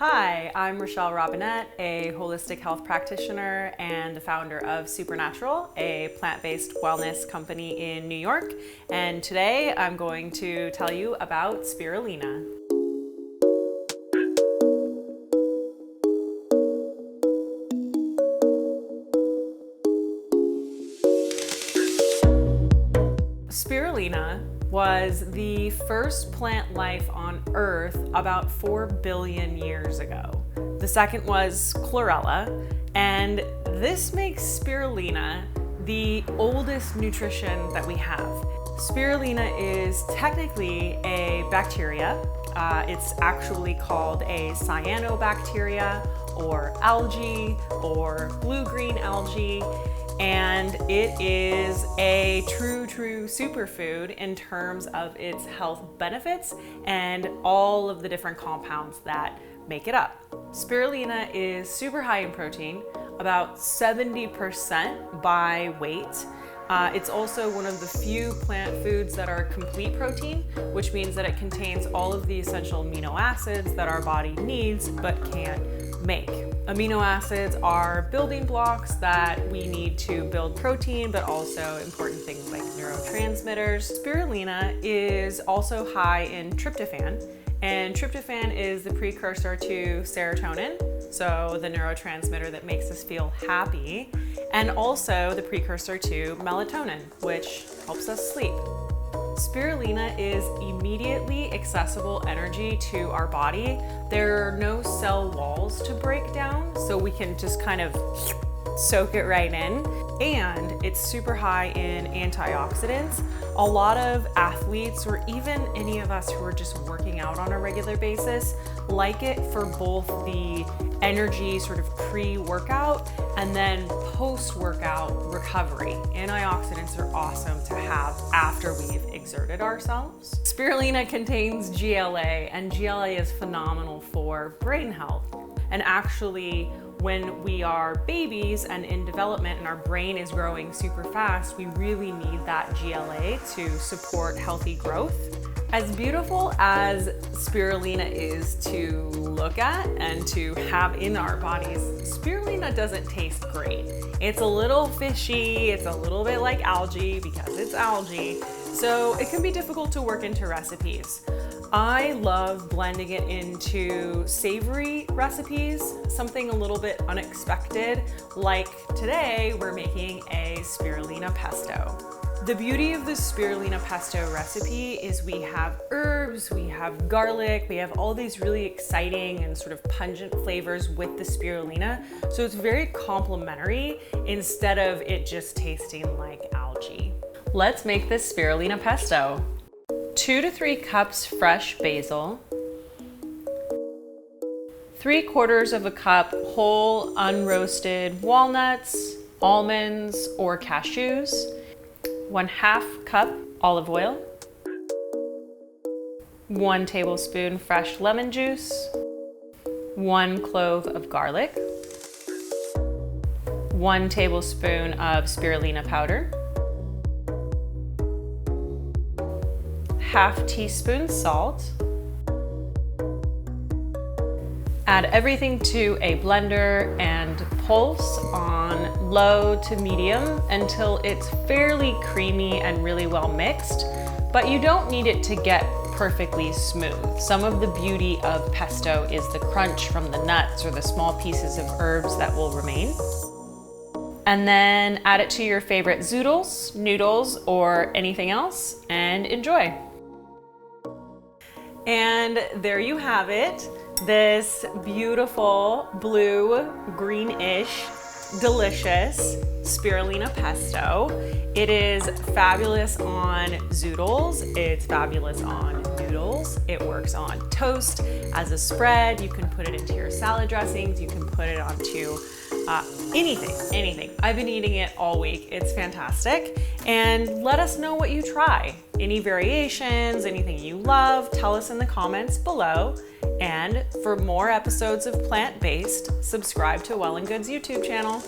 Hi, I'm Rachelle Robinett, a holistic health practitioner and the founder of Supernatural, a plant-based wellness company in New York. And today I'm going to tell you about spirulina. Spirulina was the first plant life on Earth about 4 billion years ago. The second was chlorella, and this makes spirulina the oldest nutrition that we have. Spirulina is technically a bacteria. It's actually called a cyanobacteria or algae or blue-green algae. And it is a true superfood in terms of its health benefits and all of the different compounds that make it up. Spirulina is super high in protein, about 70% by weight. It's also one of the few plant foods that are complete protein, which means that it contains all of the essential amino acids that our body needs but can't make. Amino acids are building blocks that we need to build protein, but also important things like neurotransmitters. Spirulina is also high in tryptophan, and tryptophan is the precursor to serotonin, so the neurotransmitter that makes us feel happy, and also the precursor to melatonin, which helps us sleep. Spirulina is immediately accessible energy to our body. There are no cell walls to break down, so we can just kind of soak it right in. And it's super high in antioxidants. A lot of athletes, or even any of us who are just working out on a regular basis, like it for both the energy sort of pre-workout and then post-workout recovery. Antioxidants are awesome to have after we've exerted ourselves. Spirulina contains GLA, and GLA is phenomenal for brain health. And actually, when we are babies and in development and our brain is growing super fast, we really need that GLA to support healthy growth. As beautiful as spirulina is to look at and to have in our bodies, spirulina doesn't taste great. It's a little fishy, it's a little bit like algae because it's algae, so it can be difficult to work into recipes. I love blending it into savory recipes, something a little bit unexpected, like today we're making a spirulina pesto. The beauty of the spirulina pesto recipe is we have herbs, we have garlic, we have all these really exciting and sort of pungent flavors with the spirulina, so it's very complementary instead of it just tasting like algae. Let's make this spirulina pesto. 2 to 3 cups fresh basil, 3/4 of a cup whole unroasted walnuts, almonds, or cashews, 1/2 cup olive oil, 1 tablespoon fresh lemon juice, 1 clove of garlic, 1 tablespoon of spirulina powder, 1/2 teaspoon salt. Add everything to a blender and pulse on low to medium until it's fairly creamy and really well mixed, but you don't need it to get perfectly smooth. Some of the beauty of pesto is the crunch from the nuts or the small pieces of herbs that will remain. And then add it to your favorite zoodles, noodles, or anything else, and enjoy. And there you have it, this beautiful blue, greenish, delicious spirulina pesto. It is fabulous on zoodles, it's fabulous on noodles, it works on toast as a spread. You can put it into your salad dressings, you can put it onto anything. I've been eating it all week. It's fantastic. And let us know what you try. Any variations, anything you love, tell us in the comments below. And for more episodes of plant-based, subscribe to Well+Good's YouTube channel.